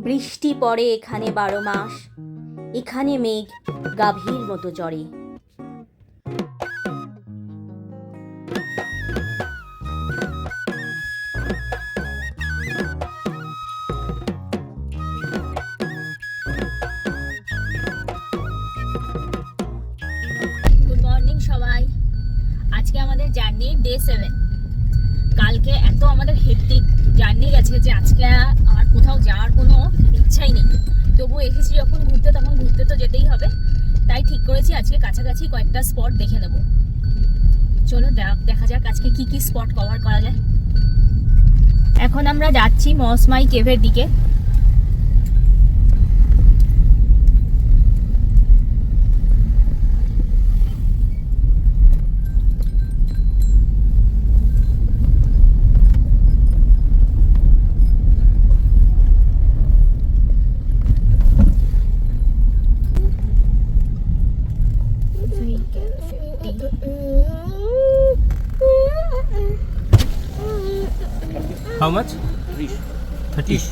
বৃষ্টি পড়ে এখানে 12 মাস, এখানে মেঘ গাভীর মতো চড়ে। গুড মর্নিং সবাই। আজকে আমাদের জার্নির ডে 7। কালকে এত আমাদের হেক্টিক জার্নি গেছে যে আজকে আর কোথাও যাওয়ার কোনো ইচ্ছাই নেই। তবু এসেছি যখন ঘুরতে, তখন ঘুরতে তো যেতেই হবে। তাই ঠিক করেছি আজকে কাছাকাছি কয়েকটা স্পট দেখে নেব। চলো দেখা যাক আজকে কি কি স্পট কভার করা যায়। এখন আমরা যাচ্ছি মসমাই কেভের দিকে। How much? 30.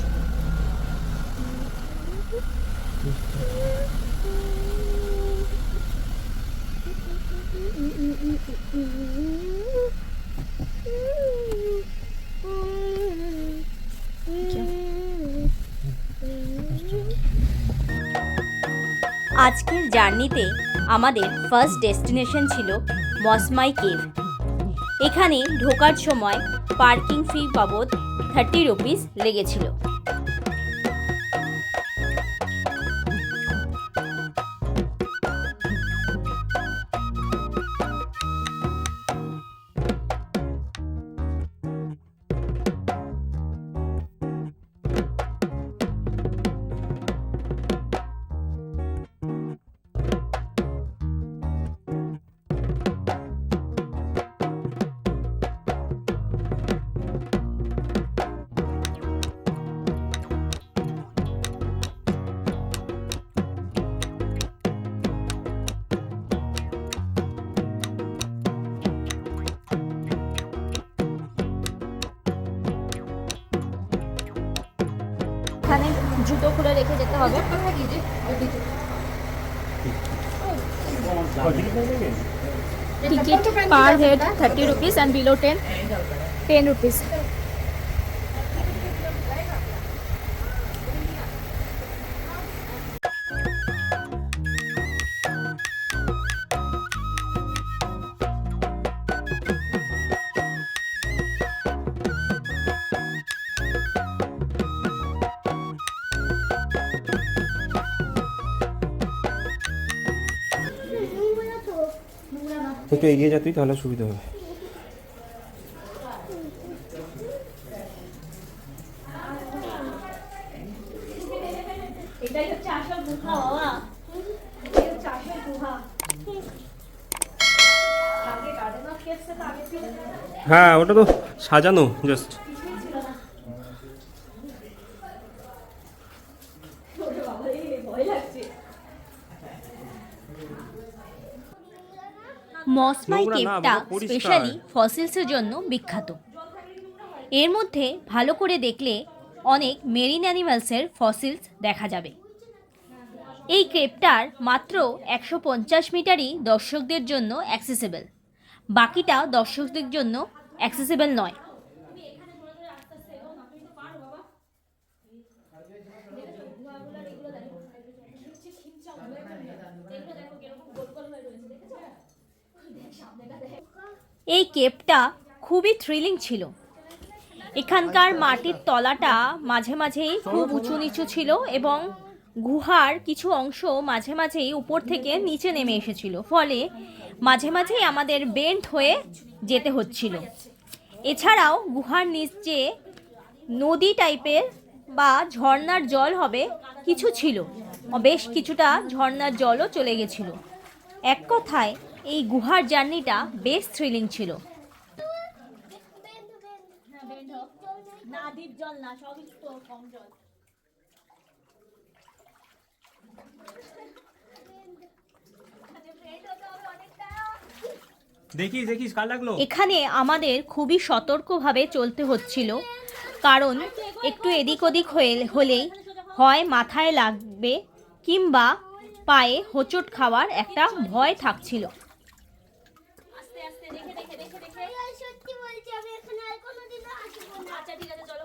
আজকের জার্নিতে আমাদের ফার্স্ট ডেস্টিনেশন ছিল মসমাই কেভ। এখানে ঢোকার সময় পার্কিং ফি বাবদ 30 রুপিস লেগেছিল। এখানে জুতো খুলে রেখে যেতে হবে। Ticket per head 30 rupees and below 10 rupees. একটু এগিয়ে যা তুই, তাহলে সুবিধা হবে। এটাই হচ্ছে আসল গুহা বাবা। এই হচ্ছে আসল গুহা। আগে গার্ডেন অফ কেভস তো আগে ছিল না। হ্যাঁ, ওটা তো সাজানো জাস্ট। মসমাই নোংরা না, কেভটা বাবা, পরিষ্কার। স্পেশালি ফসিলসের জন্য বিখ্যাত। এর মধ্যে ভালো করে দেখলে অনেক মেরিন অ্যানিমালসের ফসিলস দেখা যাবে। এই কেভটার মাত্র 150 মিটারই দর্শকদের জন্য অ্যাক্সেসেবল, বাকিটা দর্শকদের জন্য অ্যাক্সেসেবল নয়। এই কেভটা খুবই থ্রিলিং ছিল। এখানকার মাটির তলাটা মাঝে মাঝেই খুব উঁচু নিচু ছিল এবং গুহার কিছু অংশ মাঝে মাঝেই উপর থেকে নিচে নেমে এসেছিল, ফলে মাঝে মাঝেই আমাদের বেন্ট হয়ে যেতে হচ্ছিল। এছাড়াও গুহার নিচে নদী টাইপের বা ঝর্ণার জল হবে কিছু ছিল, বেশ কিছুটা ঝর্ণার জলও চলে গেছিল। এক কথায় এই গুহার জার্নিটা বেশ থ্রিলিং ছিল। না ডিপ জল না, সবই তো কম জল। দেখিস দেখিস, কার লাগলো? এখানে আমাদের খুবই সতর্কভাবে চলতে হচ্ছিল, কারণ একটু এদিক ওদিক হলেই হয় মাথায় লাগবে কিংবা পায়ে হোঁচট খাওয়ার একটা ভয় থাকছিল। আস্তে আস্তে দেখে দেখে দেখে দেখে। সত্যি বলছি আমি এখানে আর কোনোদিনও আসবো না। আচ্ছা ঠিক আছে চলো।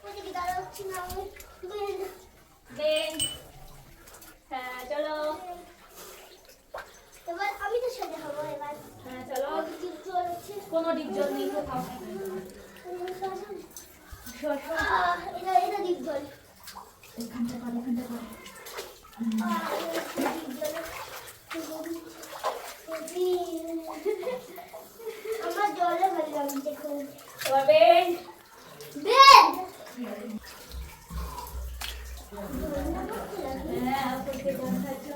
ওদিকে দাঁড়াচ্ছি না আমি। বেঞ্চ। হ্যাঁ চলো। এবার আমি তো সোজা হবো এবার। হ্যাঁ চলো। ডিপ জল আছে। কোনো ডিপ জল নেই কোথাও। এটা ডিপ জল। এখানটা কর, এখানটা কর। আমার জলে ভালো লাগছে খুব। এবার বেঞ্চ। বেড হ্যাঁ ওপর থেকে কোন খাচ্ছো?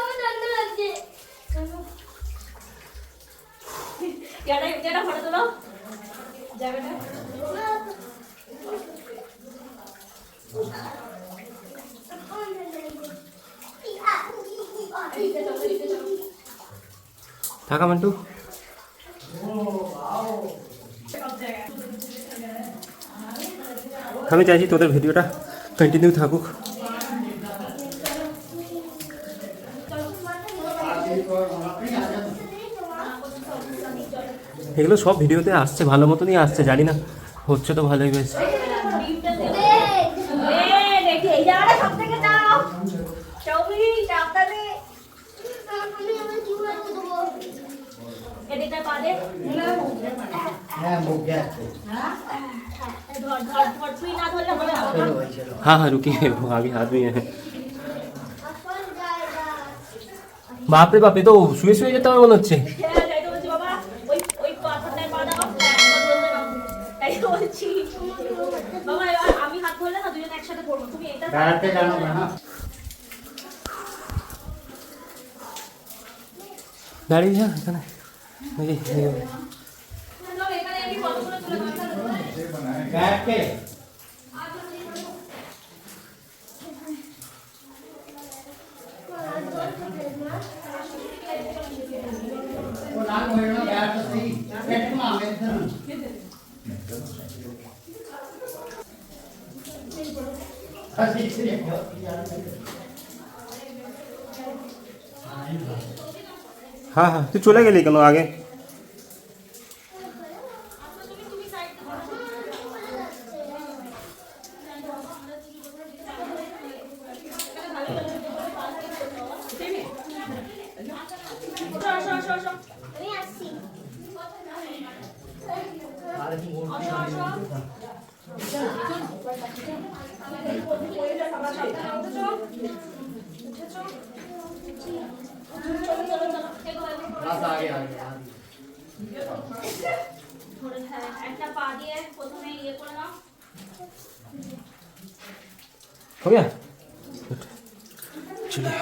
আমার ঠান্ডা লাগছে। যেটা ফটো তোলো জায়গাটা। থাকা মান্টু। আমি চাইছি তোদের ভিডিওটা কন্টিনিউ থাকুক। এগুলো সব ভিডিওতে আসছে, ভালো মতনই আসছে, জানি না হচ্ছে তো ভালোই বেশ। দেখি এই জায়গাটা সব থেকে দাও। চৌবি সাবধানে। আমি আমার কি করে দেবো? এদিকটা পা দে। হ্যাঁ মুখ গেছে ধর ধর ধর, তুই না ধরলে হবে না। চলো ভাই চলো हाँ हाँ रुकिए अभी हाथ में है। আসল জায়গা। बाप रे बाप, ये तो শুয়ে শুয়ে যেতে হবে মনে হচ্ছে। হ্যাঁ তাই তো বলছি বাবা, ওই পাথরটায় পা দাও। তাই তো বলছি বাবা, এবার আমি হাত ধরলে না দুজন একসাথে পড়বো। তুমি এটা দাঁড়াতে জানো না দাঁড়িয়ে যা এখানে। এখানে আমি কতগুলো তুলে ধরতে बैठ के वो लाल होए ना बैठ तो सही बैठ में आवे हाँ हाँ তুই চলে গেলি কেন আগে? আমি আসছি। बस आगे आगे একটা পা দিয়ে প্রথমে ইয়ে করে নাও। हो गया चलिए।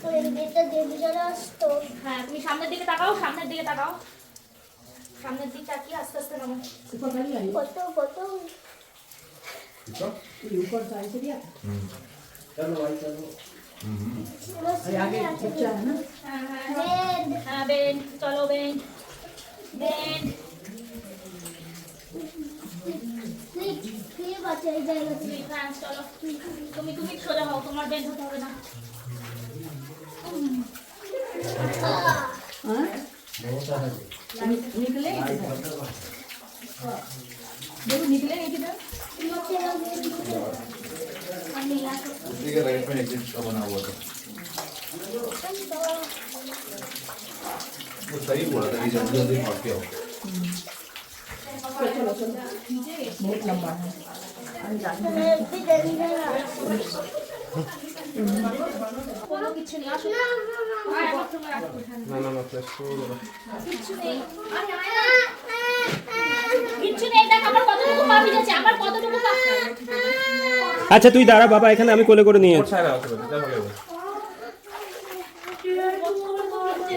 ওই এটা দেবী যারা আসতো। হ্যাঁ তুমি সামনের দিকে তাকাও, সামনের দিকে তাকাও। সামনের দিকে তাকিয়ে আস্তে আস্তে নামো। কত কত বেড। হ্যাঁ বেঞ্চ, চলো বেঞ্চ। বেঞ্চ। ফিরে বাচ্চা এই জায়গাতে। হ্যাঁ চলো। তুমি তুমি সোজা হও, তোমার বেঞ্চ হতে হবে না। उसी के राइट में एग्जिट का बना हुआ था। वो सही बोला था कि जल्दी जल्दी भाग के आओ। কোনো কিছু নেই, আসো না। আর আমার সঙ্গে আসো। না না না ফ্ল্যাশ করে দাও। কিচ্ছু নেই। কিচ্ছু নেই, দেখ আমার কতটুকু পা ভিজেছে, আমার কতটুকু পা। আচ্ছা তুই দাঁড়া বাবা, এখানে আমি কোলে করে নিয়ে যাচ্ছি।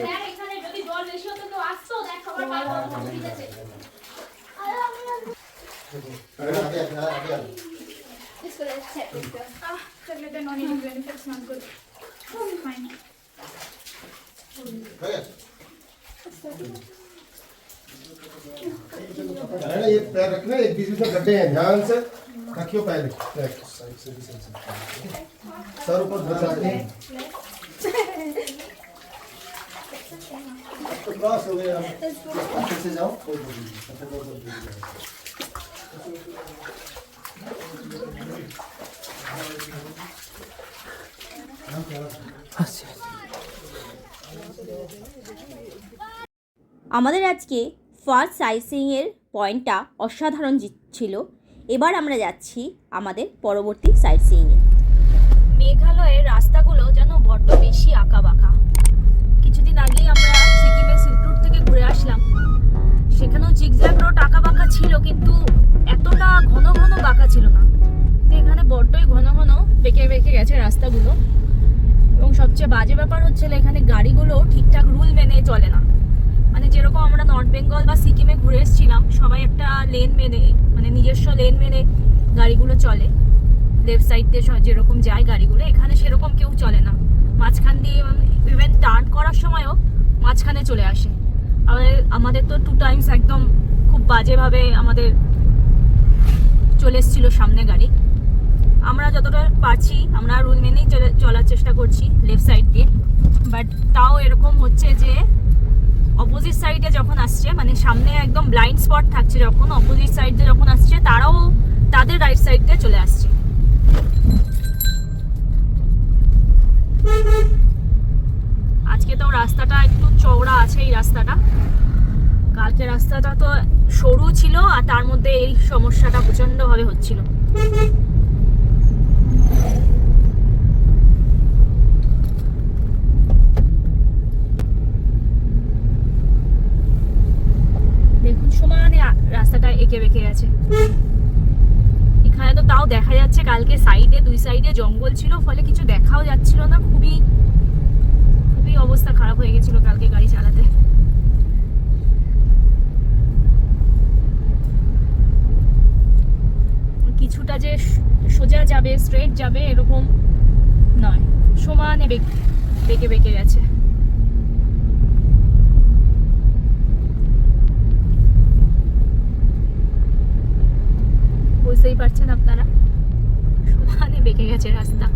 দেখ এখানে যদি জল বেশি হতো তো আসতো, দেখ সবার পা কতটুকু ভিজেছে। Chocolate and non-eating benefits not good. Fine. ना ये पैर रखना, एक बीच में गड्ढे हैं, ध्यान से रखियो पैर, सर ऊपर बचा के क्रॉस हो गया, अच्छे से जाओ, कोई प्रॉब्लम नहीं, আমাদের আজকে ফার্স্ট সাইটসিইংয়ের পয়েন্টটা অসাধারণ ছিল। এবার আমরা যাচ্ছি আমাদের পরবর্তী সাইটসিইংয়ে। মেঘালয়ের রাস্তাগুলো যেন বড্ড বেশি আঁকা বাঁকা। কিছুদিন আগেই আমরা সিকিমের সিল্ক রুট থেকে ঘুরে আসলাম, সেখানেও জিগজ্যাগ রোড আঁকা বাঁকা ছিল, কিন্তু এতটা ঘন ঘন বাঁকা ছিল না। তো এখানে বড্ডই ঘন ঘন বেঁকে বেঁকে গেছে রাস্তাগুলো, এবং সবচেয়ে বাজে ব্যাপার হচ্ছে এখানে গাড়িগুলো ঠিকঠাক রুল মেনে চলে না। মানে যেরকম আমরা নর্থ বেঙ্গল বা সিকিমে ঘুরে এসেছিলাম, সবাই একটা লেন মেনে, মানে নিজস্ব লেন মেনে গাড়িগুলো চলে, লেফট সাইড দিয়ে যেরকম যায় গাড়িগুলো, এখানে সেরকম কেউ চলে না। মাঝখান দিয়ে ইভেন টার্ন করার সময়ও মাঝখানে চলে আসে। আমাদের তো 2 টাইমস একদম খুব বাজেভাবে আমাদের চলে এসেছিলো সামনে গাড়ি। আমরা যতটা পারছি আমরা রুল মেনেই চলার চেষ্টা করছি লেফট সাইড দিয়ে, বাট তাও এরকম হচ্ছে যে অপোজিট সাইডে যখন আসছে, মানে সামনে একদম ব্লাইন্ড স্পট থাকছে, যখন অপোজিট সাইডে যখন আসছে তারাও তাদের রাইট সাইড দিয়ে চলে আসছে। আজকে তো রাস্তাটা একটু চওড়া আছে, এই রাস্তাটা। কালকে রাস্তাটা তো সরু ছিল, আর তার মধ্যে এই সমস্যাটা প্রচন্ডভাবে হচ্ছিল। দেখুন সমানে রাস্তাটা এঁকে বেঁকে গেছে। এখানে তো তাও দেখা যাচ্ছে কালকে সাইডে 2 সাইডে জঙ্গল ছিল, ফলে কিছু দেখাও যাচ্ছিল না। খুবই খুবই অবস্থা খারাপ হয়ে গেছিল কালকে গাড়ি চালাতে। কিছুটা যে সোজা যাবে, স্ট্রেট যাবে এরকম নয়, সমানে বেঁকে বেঁকে গেছে। বুঝতেই পারছেন আপনারা, সমানে বেঁকে গেছে রাস্তা।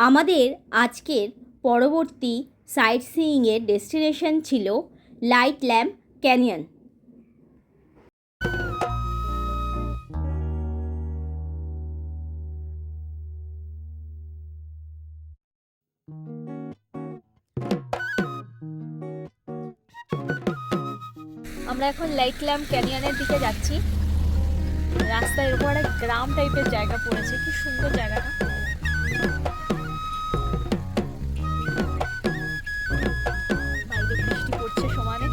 আমাদের আজকের পরবর্তী সাইটসিইংয়ের ডেস্টিনেশন ছিল লাইট ল্যাম্প ক্যানিয়ন। আমরা এখন লাইট ল্যাম্প ক্যানিয়নের দিকে যাচ্ছি। রাস্তায় এরকম একটা গ্রাম টাইপের জায়গা পড়েছে, কি সুন্দর জায়গাটা। বাইরে বৃষ্টি পড়ছে সমানে।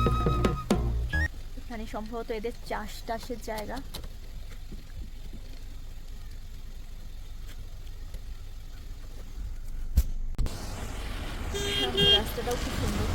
এখানে সম্ভবত এদের চাষ টাসের জায়গা। রাস্তাটাও খুব সুন্দর।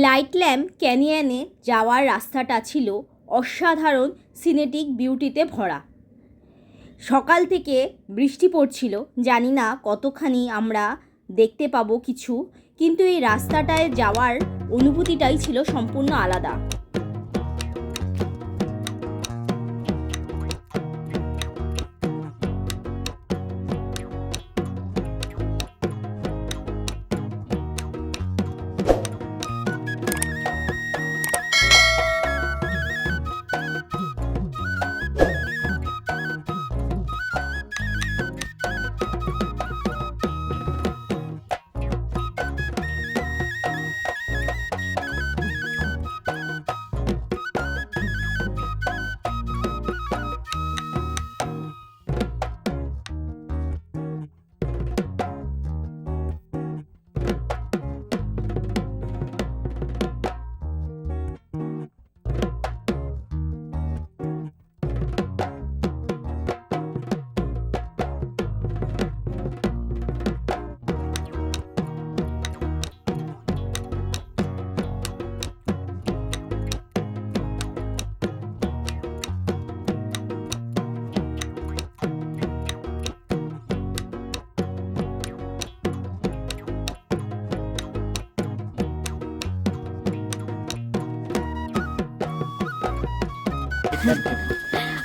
লাইট ল্যাম্প ক্যানিয়নে যাওয়ার রাস্তাটা ছিল অসাধারণ সিনেটিক বিউটিতে ভরা। সকাল থেকে বৃষ্টি পড়ছিল, জানি না কতখানি আমরা দেখতে পাবো কিছু, কিন্তু এই রাস্তাটায় যাওয়ার অনুভূতিটাই ছিল সম্পূর্ণ আলাদা।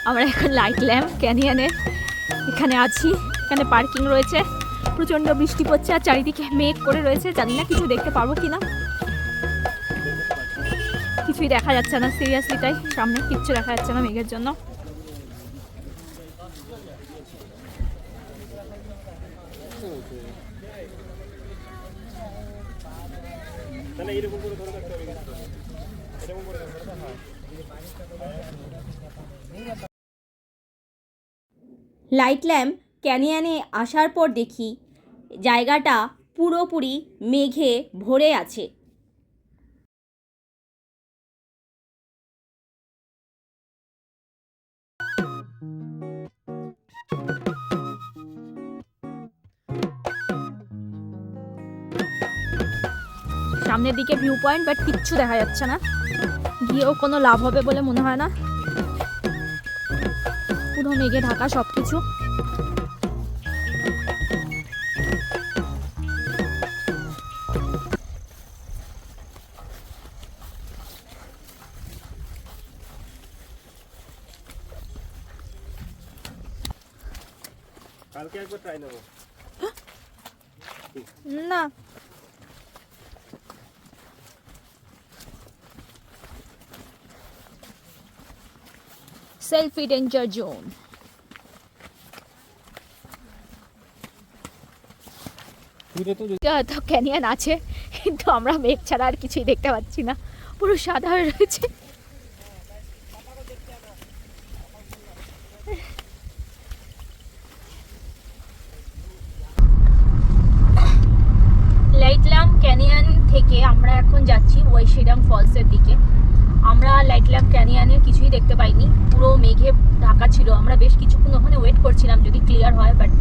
আমরা এখন লাইট ল্যাম্প ক্যানিয়নের এখানে আছি। এখানে পার্কিং রয়েছে, প্রচণ্ড বৃষ্টি পড়ছে আর চারিদিকে মেঘ করে রয়েছে। জানি না কিছু দেখতে পারবো কিনা, কিছুই দেখা যাচ্ছে না সিরিয়াসলি, তাই সামনে কিচ্ছু দেখা যাচ্ছে না মেঘের জন্য। লাইট ল্যাম্প ক্যানিয়নে আসার পর দেখি জায়গাটা পুরোপুরি মেঘে ভরে আছে। সামনের দিকে ভিউ পয়েন্ট, বাট কিচ্ছু দেখা যাচ্ছে না, গিয়েও কোনো লাভ হবে বলে মনে হয় না, পুরো মেঘে ঢাকা সবকিছু। কালকে একবার ট্রাই নেবো না সেলফি ডেঞ্জার জোন। তো ক্যানিয়ন আছে, কিন্তু আমরা মেঘ ছাড়া আর কিছুই দেখতে পাচ্ছি না, পুরো সাদা হয়ে রয়েছে। লাইটলাম ক্যানিয়ন থেকে আমরা এখন যাচ্ছি ওয়েশিডাং ফলসের দিকে। আমরা লাইটলাম ক্যানিয়নে কিছুই দেখতে পাইনি, পুরো মেঘে ঢাকা ছিল। আমরা বেশ কিছুক্ষণ ওখানে ওয়েট করছিলাম যদি ক্লিয়ার হয়, বাট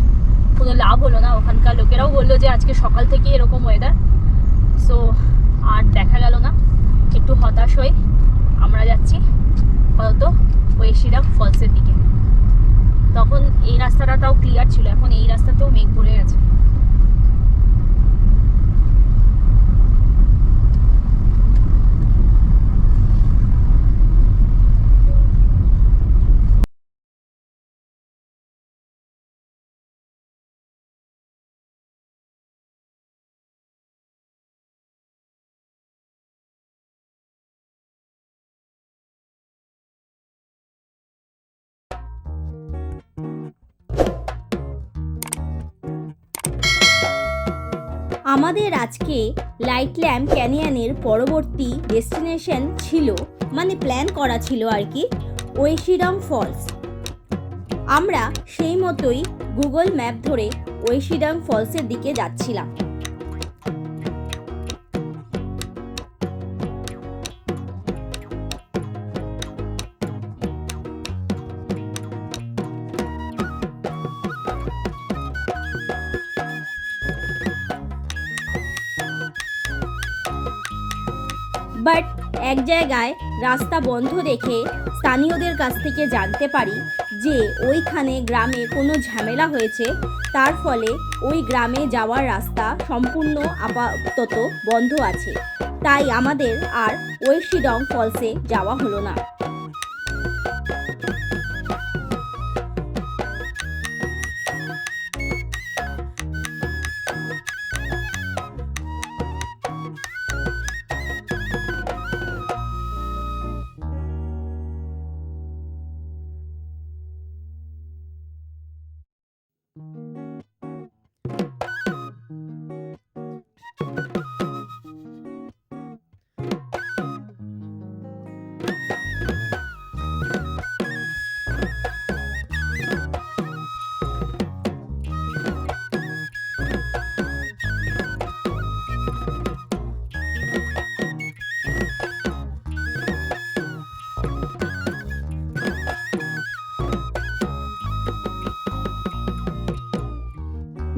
কোনো লাভ হলো না। ওখানকার লোকেরাও বললো যে আজকে সকাল থেকে এরকম ওয়েদার, সো আর দেখা গেল না। একটু হতাশ হয়ে আমরা যাচ্ছি আপাতত ওয়েশিডাং ফলসের দিকে। তখন এই রাস্তাটাও ক্লিয়ার ছিল, এখন এই রাস্তাতেও মেঘ ভরে গেছে। আমাদের আজকে লাইট ল্যাম্প ক্যানিয়নের পরবর্তী ডেস্টিনেশন ছিল, মানে প্ল্যান করা ছিল আর কি, ওয়েশিডং ফলস। আমরা সেই মতোই গুগল ম্যাপ ধরে ওয়েশিডং ফলসের দিকে যাচ্ছিলাম। বাট এক জায়গায় রাস্তা বন্ধ দেখে স্থানীয়দের কাছ থেকে জানতে পারি যে ওইখানে গ্রামে কোনো ঝামেলা হয়েছে, তার ফলে ওই গ্রামে যাওয়ার রাস্তা সম্পূর্ণ আপাতত বন্ধ আছে। তাই আমাদের আর ওয়েশিডং ফলসে যাওয়া হলো না।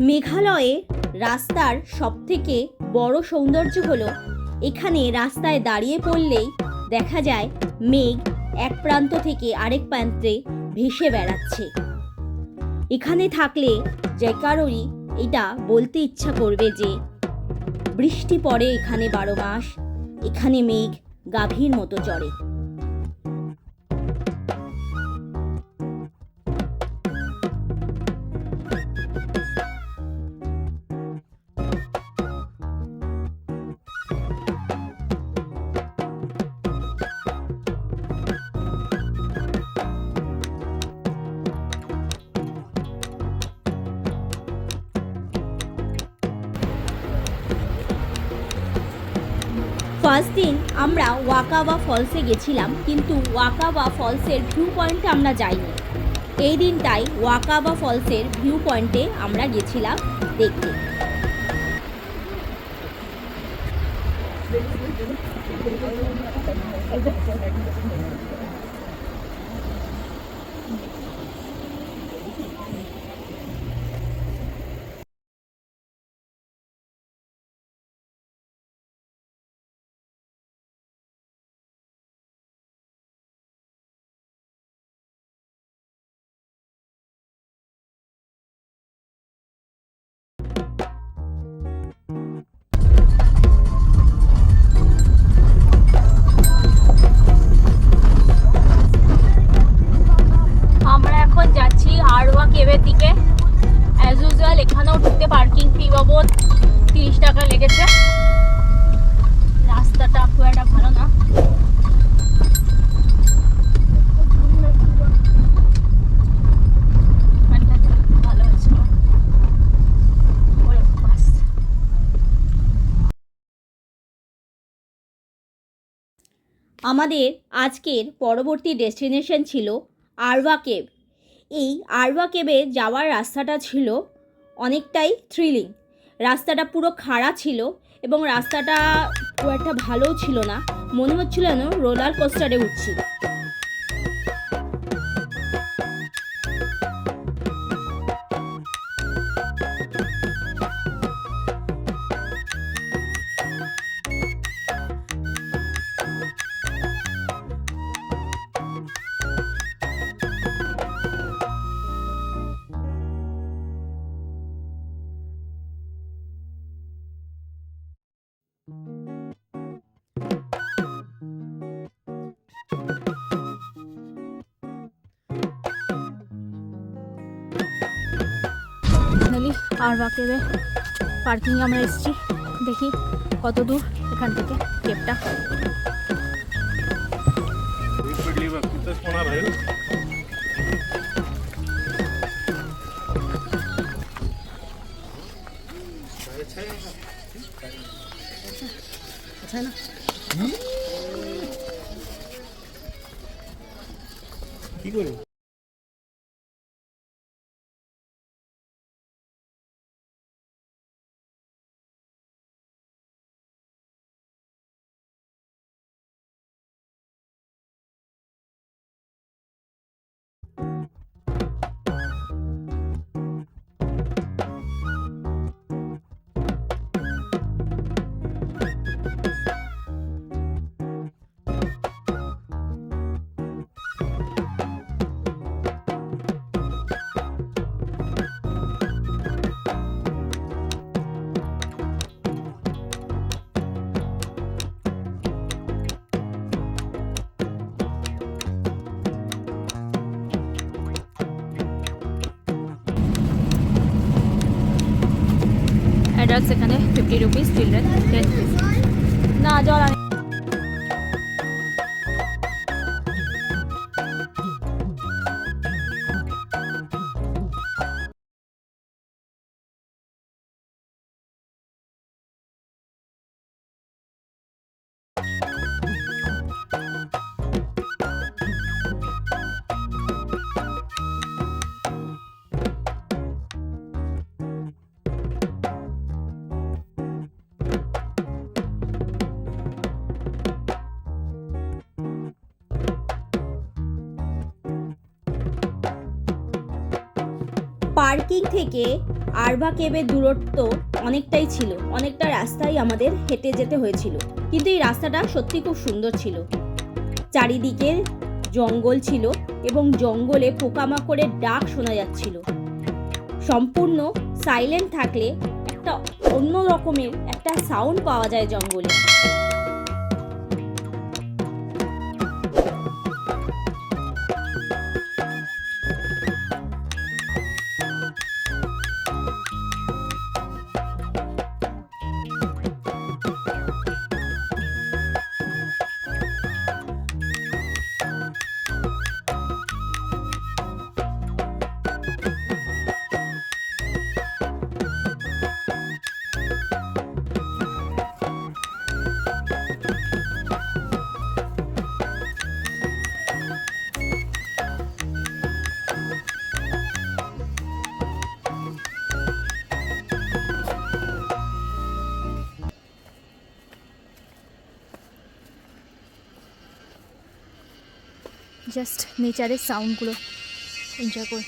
মেঘালয়ে রাস্তার সবথেকে বড় সৌন্দর্য হলো এখানে রাস্তায় দাঁড়িয়ে পড়লেই দেখা যায় মেঘ এক প্রান্ত থেকে আরেক প্রান্তে ভেসে বেড়াচ্ছে। এখানে থাকলে যে কারোরই এটা বলতে ইচ্ছা করবে যে বৃষ্টি পড়ে এখানে 12 মাস, এখানে মেঘ গাভীর মতো চড়ে। ফার্স্ট দিন আমরা ওয়াকাবা ফলসে গেছিলাম, কিন্তু ওয়াকাবা ফলসের ভিউ পয়েন্টে আমরা যাইনি। এই দিনটাই ওয়াকাবা ফলসের ভিউ পয়েন্টে আমরা গেছিলাম দেখতে। আমরা এখন যাচ্ছি আরওয়া কেভের দিকে। অ্যাজ ইউজুয়াল এখানেও ঢুকতে পার্কিং ফি বাবদ 30 টাকা লেগেছে। রাস্তাটা খুব একটা ভালো না। ভালো হয়েছে। ওরে বাস। আমাদের আজকের পরবর্তী ডেস্টিনেশন ছিল আরওয়া কেভ। এই আরওয়া কেভে যাওয়ার রাস্তাটা ছিল অনেকটাই থ্রিলিং। রাস্তাটা পুরো খাড়া ছিল এবং রাস্তাটা খুব একটা ভালোও ছিল না, মনে হচ্ছিল যেন রোলার কোস্টারে উঠছি। ফাইনালি আরওয়া কেভে পার্কিংয়ে আমরা এসেছি। দেখি কত দূর এখান থেকে কেভটা। কি করবো? অ্যাডাল্টস এখানে 50 রুপিস, চিলড্রেন 10 রুপিস। না জল আনি। পার্কিং থেকে আরওয়া কেভের দূরত্ব অনেকটাই ছিল, অনেকটা রাস্তাই আমাদের হেঁটে যেতে হয়েছিল, কিন্তু এই রাস্তাটা সত্যি খুব সুন্দর ছিল। চারিদিকে জঙ্গল ছিল এবং জঙ্গলে পোকামাকড়ের ডাক শোনা যাচ্ছিল। সম্পূর্ণ সাইলেন্ট থাকলে একটা অন্য রকমের একটা সাউন্ড পাওয়া যায় জঙ্গলে। জাস্ট নেচারের সাউন্ডগুলো এনজয় করি।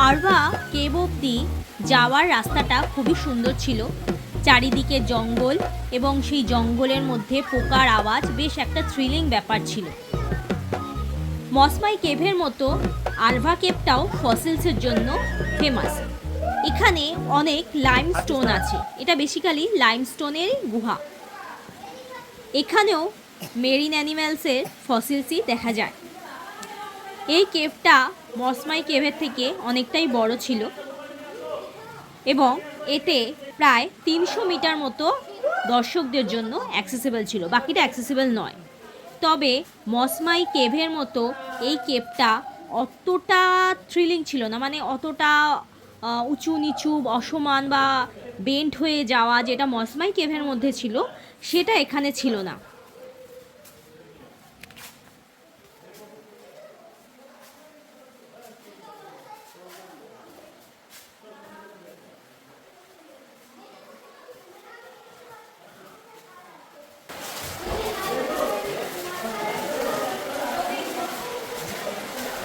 আরভা কেভ অবধি যাওয়ার রাস্তাটা খুবই সুন্দর ছিল। চারিদিকে জঙ্গল এবং সেই জঙ্গলের মধ্যে পোকার আওয়াজ, বেশ একটা থ্রিলিং ব্যাপার ছিল। মসমাই কেভের মতো আরভা কেভটাও ফসিলসের জন্য ফেমাস। এখানে অনেক লাইমস্টোন আছে, এটা বেসিক্যালি লাইমস্টোনেরই গুহা। এখানেও মেরিন অ্যানিম্যালসের ফসিলসই দেখা যায়। এই কেভটা মসমাই কেভের থেকে অনেকটাই বড় ছিল এবং এতে প্রায় 300 মিটার মতো দর্শকদের জন্য অ্যাক্সেসিবল ছিল, বাকিটা অ্যাক্সেসিবল নয়। তবে মসমাই কেভের মতো এই কেভটা অতটা থ্রিলিং ছিল না, মানে অতটা উঁচু নিচু অসমান বা বেন্ট হয়ে যাওয়া যেটা মসমাই কেভের মধ্যে ছিল সেটা এখানে ছিল না।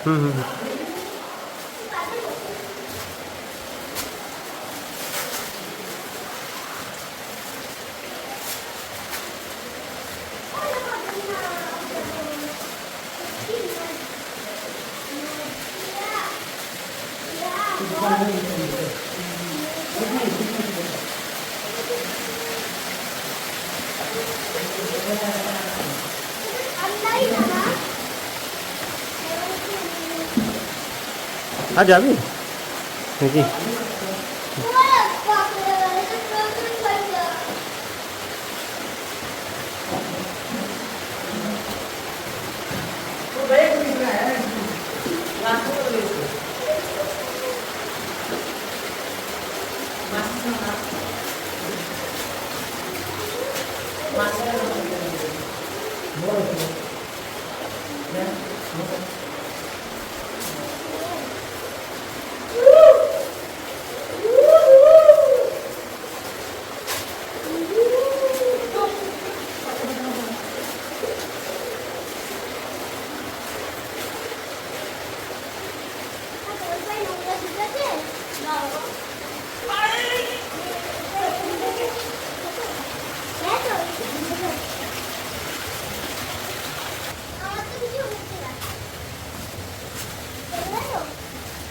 হুম হুম হুম। আর যাবি নাকি?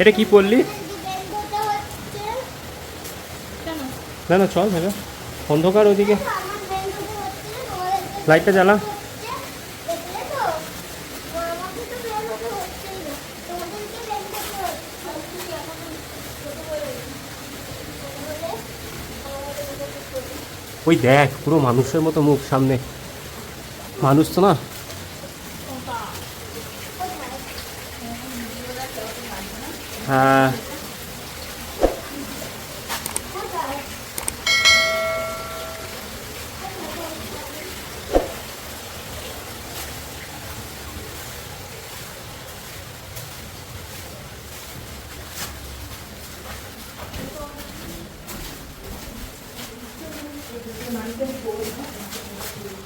এটা কি পড়লি? না না চল ভেবে অন্ধকার ওদিকে, লাইটটা জ্বালা। ওই দেখ পুরো মানুষের মতো মুখ সামনে, মানুষ তো না। হ্যাঁ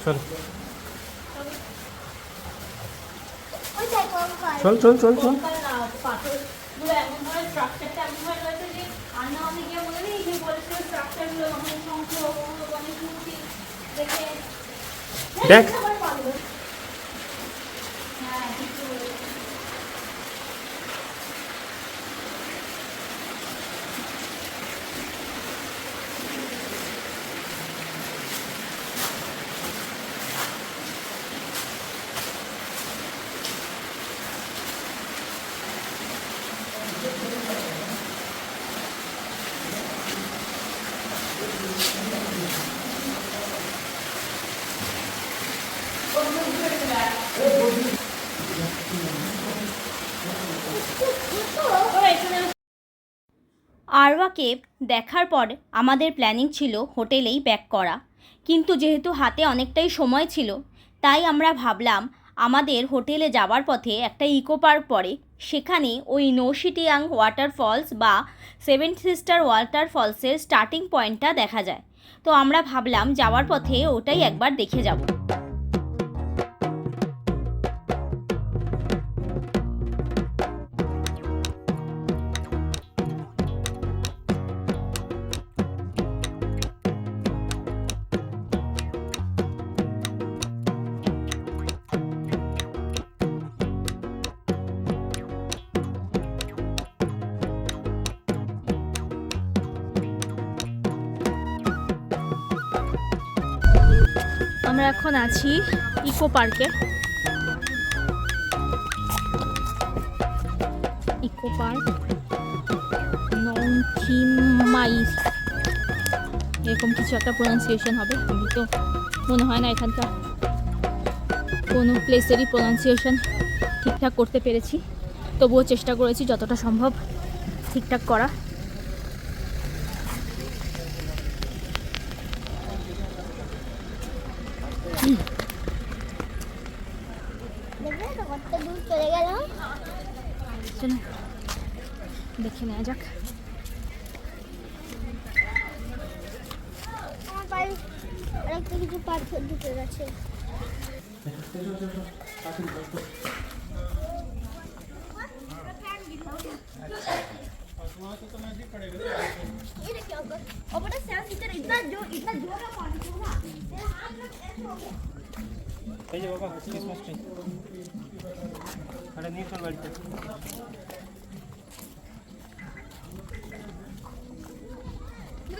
চল চল চল চল চল। পাথরগুলো এমন ভাবে স্ট্রাকচারটা এমন ভাবে রয়েছে যে আর না আমি গিয়ে বলে দিই যে বলেছে স্ট্রাকচারগুলো অনেক সংখ্যক অনেক মূর্তি দেখে দেখ হ্যাঁ ঠিক বলেছে। আরওয়া কেভ দেখার পর আমাদের প্ল্যানিং ছিল হোটেলেই ব্যাক করা, কিন্তু যেহেতু হাতে অনেকটাই সময় ছিল তাই আমরা ভাবলাম আমাদের হোটেলে যাওয়ার পথে একটা ইকো পার্ক পড়ে, সেখানে ওই নৌশিটিয়াং ওয়াটারফলস বা সেভেন সিস্টার ওয়াটারফলসের স্টার্টিং পয়েন্টটা দেখা যায়। তো আমরা ভাবলাম যাওয়ার পথে ওটাই একবার দেখে যাব। আমরা এখন আছি ইকো পার্কে। ইকো পার্ক নংথিমাই এরকম কিছু একটা প্রোনাউন্সিয়েশন হবে। আমি তো মনে হয় না এখানকার কোনো প্লেসেরই প্রোনাউন্সিয়েশন ঠিকঠাক করতে পেরেছি, তবুও চেষ্টা করেছি যতটা সম্ভব ঠিকঠাক করা। চলে গেল, চলো দেখে নেওয়া যাক। আমার বাড়ি অনেকটা কিছু পাথর ঢুকে গেছে। ये देखिए अंकल और बड़ा सैम इधर इतना जोर का पानी था ना मेरा हाथ में ऐसे हो गया এই যে বাবা ক্রিসমাস ট্রি আরে নিয়ে চল বাড়িতে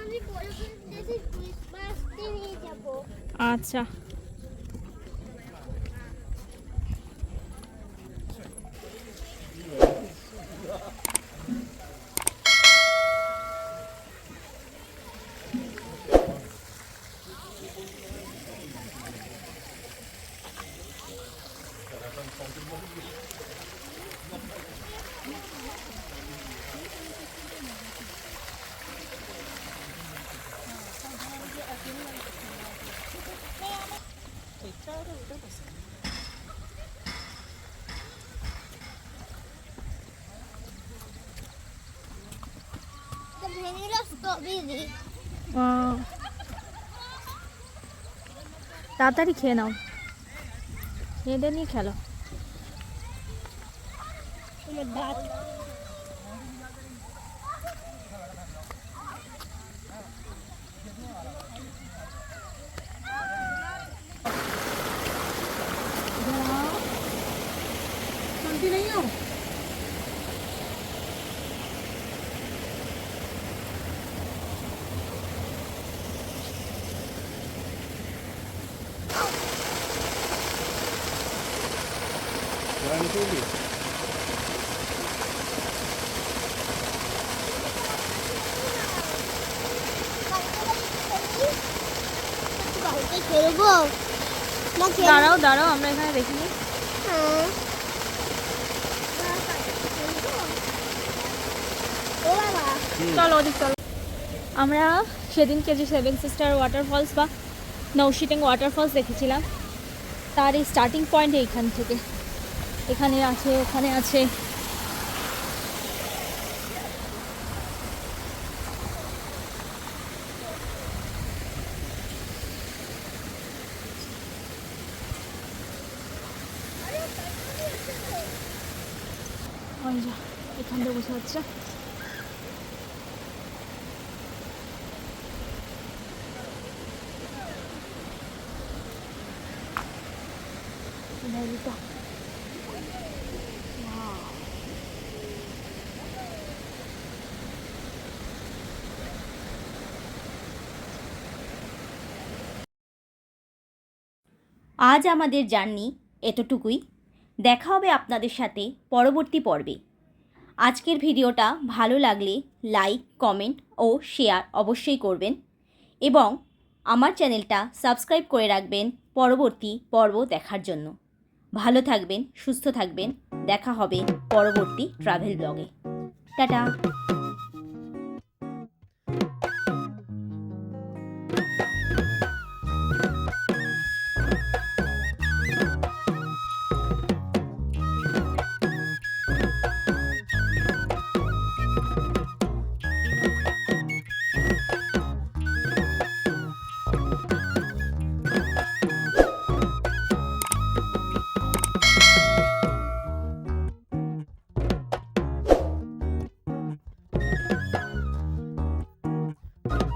আমি বলছি যে ক্রিসমাস ট্রি নিয়ে যাব আচ্ছা the vanilla strawberry তাড়াতাড়ি খেয়ে নাও খেয়ে নিয়ে খেলো আমার দাঁত বাড়িতে খেলবো না খেলবো দাঁড়াও দাঁড়াও আমরা এখানে দেখে নিই হ্যাঁ ও বাবা চলো ওদিক চলো আমরা সেদিনকে যে সেভেন সিস্টার ওয়াটারফলস বা নৌশিটিং ওয়াটারফলস দেখেছিলাম তার এই স্টার্টিং পয়েন্ট এইখান থেকে এখানে আছে ওখানে আছে ওই যা এখান থেকে বসে যাচ্ছে নদীটা আজ আমাদের জার্নি এতটুকুই। দেখা হবে আপনাদের সাথে পরবর্তী পর্বে। আজকের ভিডিওটা ভালো লাগলে লাইক, কমেন্ট ও শেয়ার অবশ্যই করবেন এবং আমার চ্যানেলটা সাবস্ক্রাইব করে রাখবেন পরবর্তী পর্ব দেখার জন্য। ভালো থাকবেন, সুস্থ থাকবেন। দেখা হবে পরবর্তী ট্রাভেল ব্লগে। টাটা।